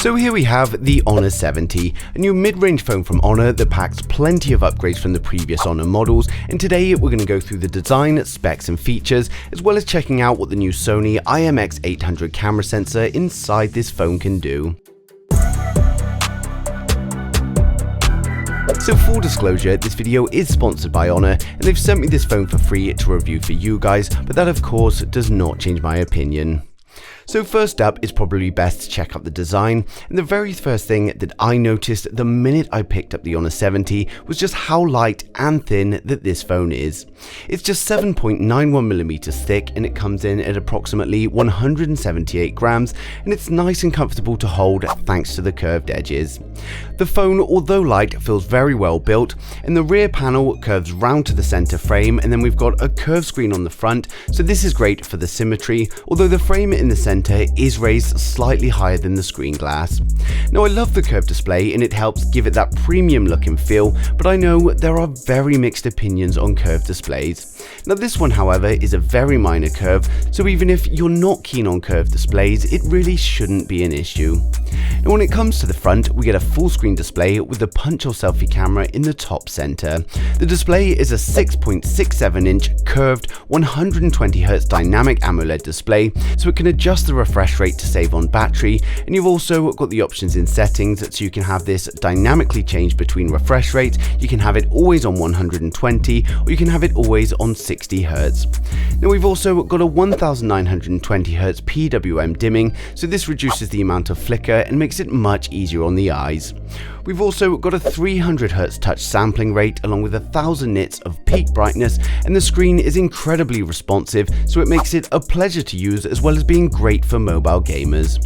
So here we have the Honor 70, a new mid-range phone from Honor that packs plenty of upgrades from the previous Honor models, and today we're going to go through the design, specs and features, as well as checking out what the new Sony IMX800 camera sensor inside this phone can do. So full disclosure, this video is sponsored by Honor, and they've sent me this phone for free to review for you guys, but that of course does not change my opinion. So first up, it's probably best to check out the design, and the very first thing that I noticed the minute I picked up the Honor 70 was just how light and thin that this phone is. It's just 7.91mm thick, and it comes in at approximately 178 grams, and it's nice and comfortable to hold thanks to the curved edges. The phone, although light, feels very well built, and the rear panel curves round to the center frame, and then we've got a curved screen on the front, so this is great for the symmetry, although the frame in the center is raised slightly higher than the screen glass. Now I love the curved display and it helps give it that premium look and feel, but I know there are very mixed opinions on curved displays. Now this one, however, is a very minor curve, so even if you're not keen on curved displays, it really shouldn't be an issue. Now when it comes to the front, we get a full screen display with the punch-hole selfie camera in the top center. The display is a 6.67-inch curved 120Hz dynamic AMOLED display, so it can adjust the refresh rate to save on battery, and you've also got the options in settings, so you can have this dynamically change between refresh rate, you can have it always on 120, or you can have it always on 60Hz. Now we've also got a 1920Hz PWM dimming, so this reduces the amount of flicker and makes it much easier on the eyes. We've also got a 300Hz touch sampling rate along with 1000 nits of peak brightness, and the screen is incredibly responsive, so it makes it a pleasure to use as well as being great for mobile gamers.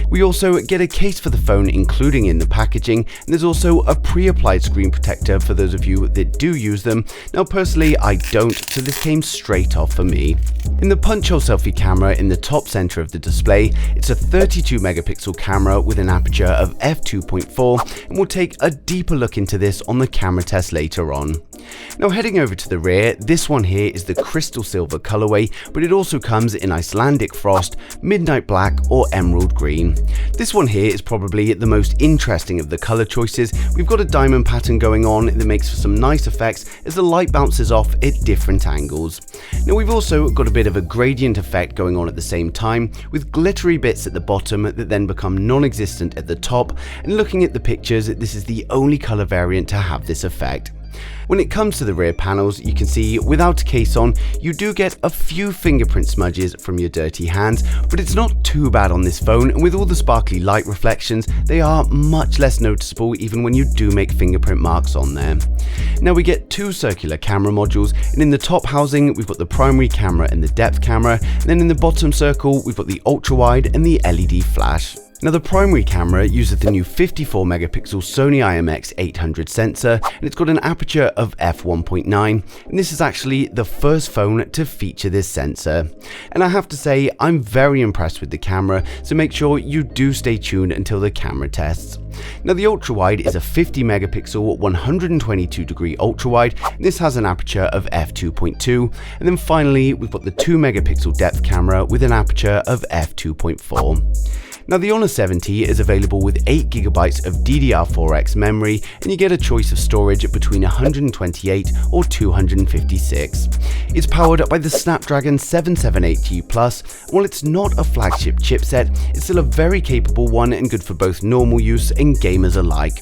We also get a case for the phone including in the packaging, and there's also a pre-applied screen protector for those of you that do use them. Now personally I don't, so this came straight off for me. In the punch-hole selfie camera in the top center of the display, it's a 32 megapixel camera with an aperture of f2.4, and we'll take a deeper look into this on the camera test later on. Now heading over to the rear, this one here is the crystal silver colorway, but it also comes in Icelandic frost, midnight black or emerald green. This one here is probably the most interesting of the color choices. We've got a diamond pattern going on that makes for some nice effects as the light bounces off at different angles. Now we've also got a bit of a gradient effect going on at the same time, with glittery bits at the bottom that then become non-existent at the top, and looking at the pictures, this is the only color variant to have this effect. When it comes to the rear panels, you can see without a case on, you do get a few fingerprint smudges from your dirty hands, but it's not too bad on this phone, and with all the sparkly light reflections, they are much less noticeable even when you do make fingerprint marks on there. Now we get two circular camera modules, and in the top housing we've got the primary camera and the depth camera, and then in the bottom circle we've got the ultra-wide and the LED flash. Now the primary camera uses the new 54 megapixel Sony IMX800 sensor, and it's got an aperture of f1.9, and this is actually the first phone to feature this sensor. And I have to say, I'm very impressed with the camera, so make sure you do stay tuned until the camera tests. Now the ultra-wide is a 50 megapixel 122 degree ultra-wide, and this has an aperture of f2.2, and then finally we've got the 2 megapixel depth camera with an aperture of f2.4. Now the Honor 70 is available with 8GB of DDR4X memory, and you get a choice of storage between 128 or 256. It's powered by the Snapdragon 778G Plus, and while it's not a flagship chipset, it's still a very capable one and good for both normal use and gamers alike.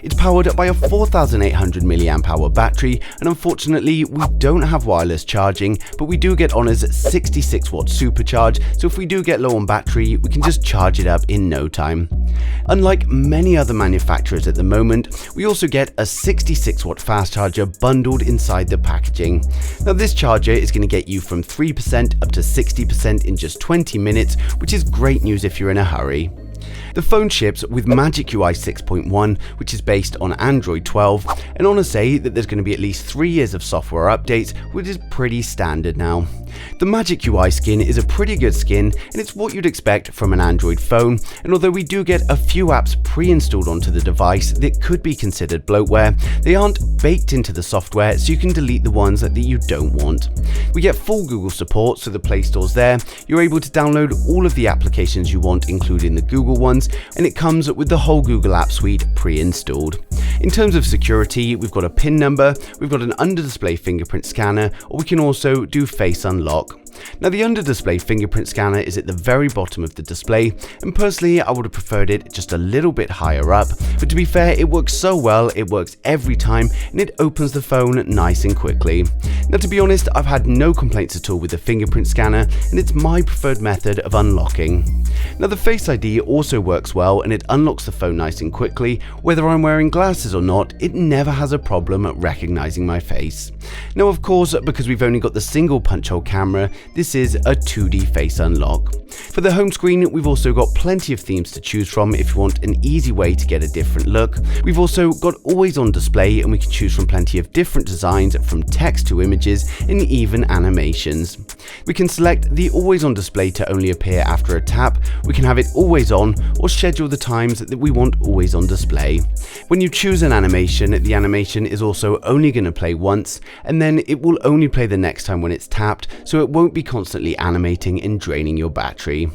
It's powered by a 4800 mAh battery, and unfortunately we don't have wireless charging, but we do get Honor's 66 watt supercharge, so if we do get low on battery, we can just charge it up in no time. Unlike many other manufacturers at the moment, we also get a 66 watt fast charger bundled inside the packaging. Now this charger is going to get you from 3% up to 60% in just 20 minutes, which is great news if you're in a hurry. The phone ships with Magic UI 6.1, which is based on Android 12, and Honor say that there's going to be at least 3 years of software updates, which is pretty standard now. The Magic UI skin is a pretty good skin, and it's what you'd expect from an Android phone, and although we do get a few apps pre-installed onto the device that could be considered bloatware, they aren't baked into the software, so you can delete the ones that you don't want. We get full Google support, so the Play Store's there. You're able to download all of the applications you want, including the Google ones, and it comes with the whole Google App Suite pre-installed. In terms of security, we've got a PIN number, we've got an under-display fingerprint scanner, or we can also do Face Unlock. Now, the under-display fingerprint scanner is at the very bottom of the display, and personally I would have preferred it just a little bit higher up, but to be fair, it works so well, it works every time, and it opens the phone nice and quickly. Now, to be honest, I've had no complaints at all with the fingerprint scanner, and it's my preferred method of unlocking. Now, the Face ID also works well, and it unlocks the phone nice and quickly. Whether I'm wearing glasses or not, it never has a problem recognizing my face. Now, of course, because we've only got the single punch hole camera, this is a 2D face unlock. For the home screen, we've also got plenty of themes to choose from if you want an easy way to get a different look. We've also got always on display, and we can choose from plenty of different designs, from text to images and even animations. We can select the always on display to only appear after a tap. We can have it always on, or schedule the times that we want always on display. When you choose an animation, the animation is also only going to play once, and then it will only play the next time when it's tapped, so it won't be constantly animating and draining your battery.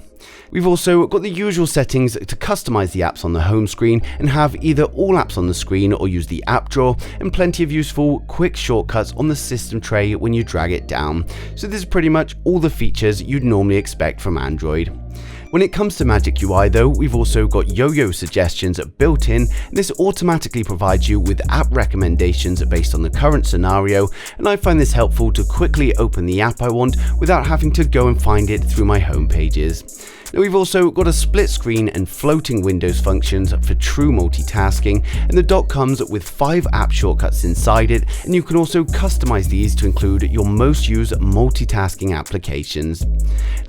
We've also got the usual settings to customize the apps on the home screen and have either all apps on the screen or use the app drawer, and plenty of useful quick shortcuts on the system tray when you drag it down. So this is pretty much all the features you'd normally expect from Android. When it comes to Magic UI though, we've also got yo-yo suggestions built in, and this automatically provides you with app recommendations based on the current scenario, and I find this helpful to quickly open the app I want without having to go and find it through my home pages. Now, we've also got a split screen and floating windows functions for true multitasking, and the dock comes with 5 app shortcuts inside it, and you can also customize these to include your most used multitasking applications.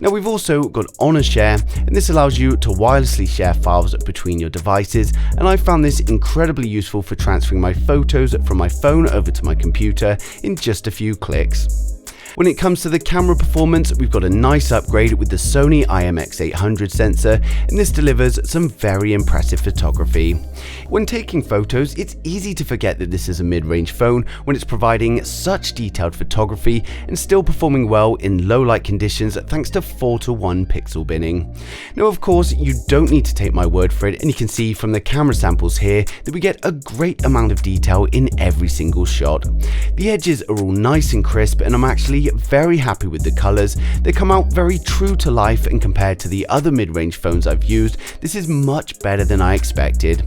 Now, we've also got Honor Share, and this allows you to wirelessly share files between your devices, and I found this incredibly useful for transferring my photos from my phone over to my computer in just a few clicks. When it comes to the camera performance, we've got a nice upgrade with the Sony IMX800 sensor, and this delivers some very impressive photography. When taking photos, it's easy to forget that this is a mid-range phone when it's providing such detailed photography and still performing well in low light conditions thanks to 4:1 pixel binning. Now, of course, you don't need to take my word for it, and you can see from the camera samples here that we get a great amount of detail in every single shot. The edges are all nice and crisp, and I'm actually very happy with the colors. They come out very true to life, and compared to the other mid-range phones I've used, this is much better than I expected.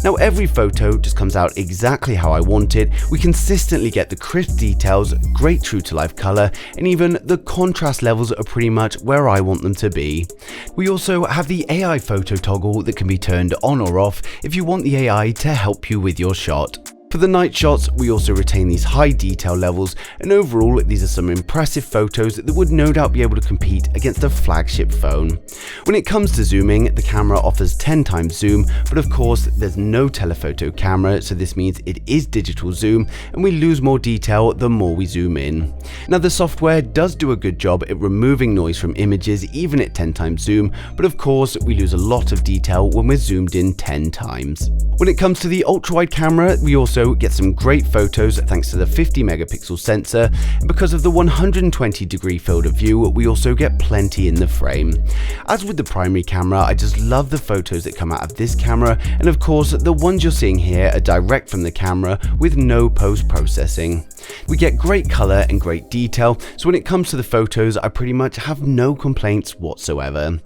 Now, every photo just comes out exactly how I want it. We consistently get the crisp details, great true to life color, and even the contrast levels are pretty much where I want them to be. We also have the AI photo toggle that can be turned on or off if you want the AI to help you with your shot. For the night shots, we also retain these high detail levels, and overall these are some impressive photos that would no doubt be able to compete against a flagship phone. When it comes to zooming, the camera offers 10 times zoom, but of course there's no telephoto camera, so this means it is digital zoom, and we lose more detail the more we zoom in. Now, the software does do a good job at removing noise from images even at 10 times zoom, but of course we lose a lot of detail when we're zoomed in 10 times. When it comes to the UltraWide camera, we also get some great photos thanks to the 50 megapixel sensor, and because of the 120-degree field of view, we also get plenty in the frame. As with the primary camera, I just love the photos that come out of this camera, and of course the ones you're seeing here are direct from the camera with no post-processing. We get great color and great detail, so when it comes to the photos, I pretty much have no complaints whatsoever.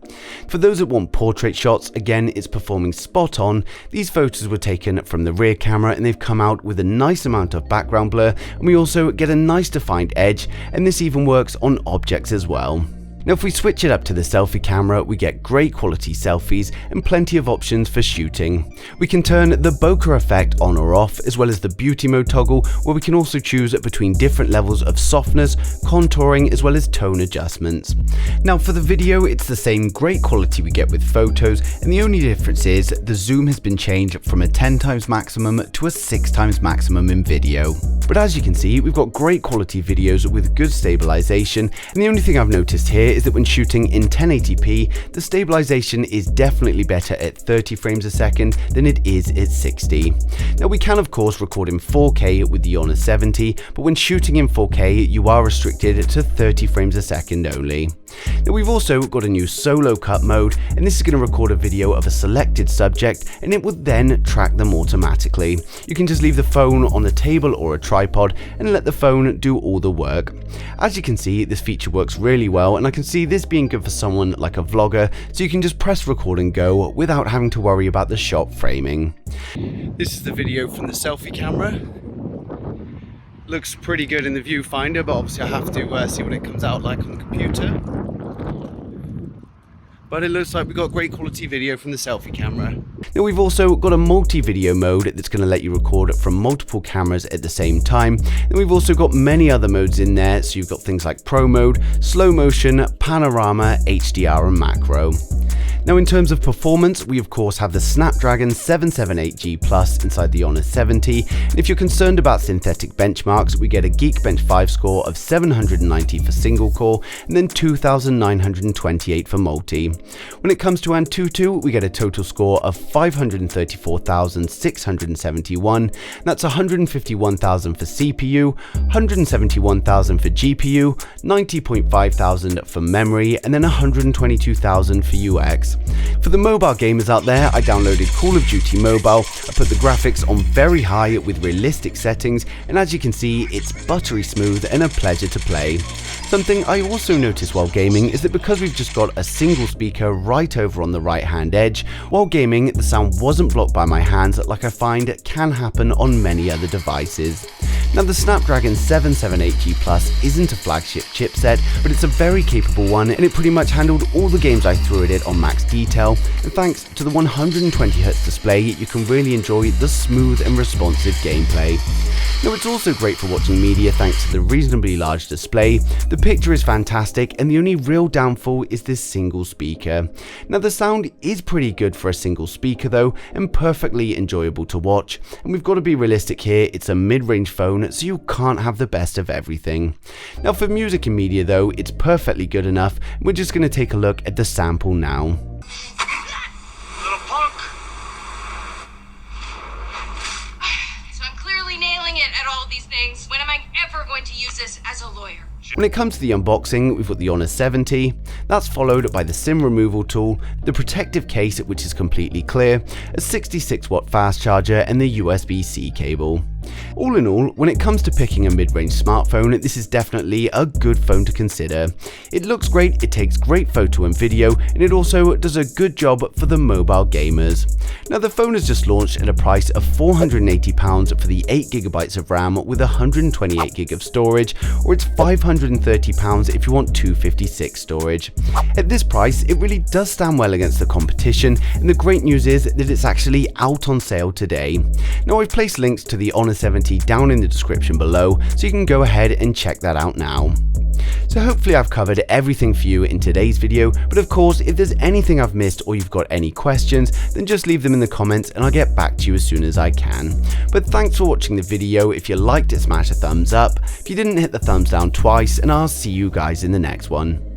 For those that want portrait shots, again, it's performing spot on. These photos were taken from the rear camera, and they've come out with a nice amount of background blur, and we also get a nice defined edge, and this even works on objects as well. Now if we switch it up to the selfie camera, we get great quality selfies and plenty of options for shooting. We can turn the bokeh effect on or off, as well as the beauty mode toggle, where we can also choose between different levels of softness, contouring, as well as tone adjustments. Now for the video, it's the same great quality we get with photos, and the only difference is the zoom has been changed from a 10 times maximum to a 6 times maximum in video. But as you can see, we've got great quality videos with good stabilization, and the only thing I've noticed here is that when shooting in 1080p, the stabilization is definitely better at 30 frames a second than it is at 60. Now we can of course record in 4K with the Honor 70, but when shooting in 4K, you are restricted to 30 frames a second only. Now we've also got a new solo cut mode, and this is going to record a video of a selected subject, and it will then track them automatically. You can just leave the phone on a table or a tripod and let the phone do all the work. As you can see, this feature works really well, and I can see this being good for someone like a vlogger, so you can just press record and go without having to worry about the shot framing. This is the video from the selfie camera. Looks pretty good in the viewfinder, but obviously I have to see what it comes out like on the computer. But it looks like we've got great quality video from the selfie camera. Now we've also got a multi-video mode that's going to let you record from multiple cameras at the same time. And we've also got many other modes in there, so you've got things like Pro Mode, Slow Motion, Panorama, HDR and Macro. Now in terms of performance, we of course have the Snapdragon 778G Plus inside the Honor 70, and if you're concerned about synthetic benchmarks, we get a Geekbench 5 score of 790 for single core, and then 2928 for multi. When it comes to Antutu, we get a total score of 534,671, that's 151,000 for CPU, 171,000 for GPU, 90.5 thousand for memory, and then 122,000 for UX. For the mobile gamers out there, I downloaded Call of Duty Mobile. I put the graphics on very high with realistic settings, and as you can see, it's buttery smooth and a pleasure to play. Something I also noticed while gaming is that because we've just got a single speaker right over on the right hand edge, while gaming the sound wasn't blocked by my hands like I find can happen on many other devices. Now the Snapdragon 778G Plus isn't a flagship chipset, but it's a very capable one, and it pretty much handled all the games I threw at it on max detail, and thanks to the 120Hz display, you can really enjoy the smooth and responsive gameplay. Now it's also great for watching media thanks to the reasonably large display. The picture is fantastic, and the only real downfall is this single speaker. Now the sound is pretty good for a single speaker though, and perfectly enjoyable to watch, and we've got to be realistic here, it's a mid-range phone, so you can't have the best of everything. Now for music and media though, it's perfectly good enough, and we're just going to take a look at the sample now. When am I ever going to use this as a lawyer? When it comes to the unboxing, we've got the Honor 70, that's followed by the SIM removal tool, the protective case which is completely clear, a 66-watt fast charger and the USB-C cable. All in all, when it comes to picking a mid-range smartphone, this is definitely a good phone to consider. It looks great, it takes great photo and video, and it also does a good job for the mobile gamers. Now the phone has just launched at a price of £480 for the 8GB of RAM with 128GB of storage, or it's £530 if you want 256 storage. At this price, it really does stand well against the competition, and the great news is that it's actually out on sale today. Now I've placed links to the Honor 70 down in the description below, so you can go ahead and check that out now. So hopefully I've covered everything for you in today's video, but of course if there's anything I've missed or you've got any questions, then just leave them in the comments and I'll get back to you as soon as I can. But thanks for watching the video. If you liked it, smash a thumbs up. If you didn't, hit the thumbs down twice, and I'll see you guys in the next one.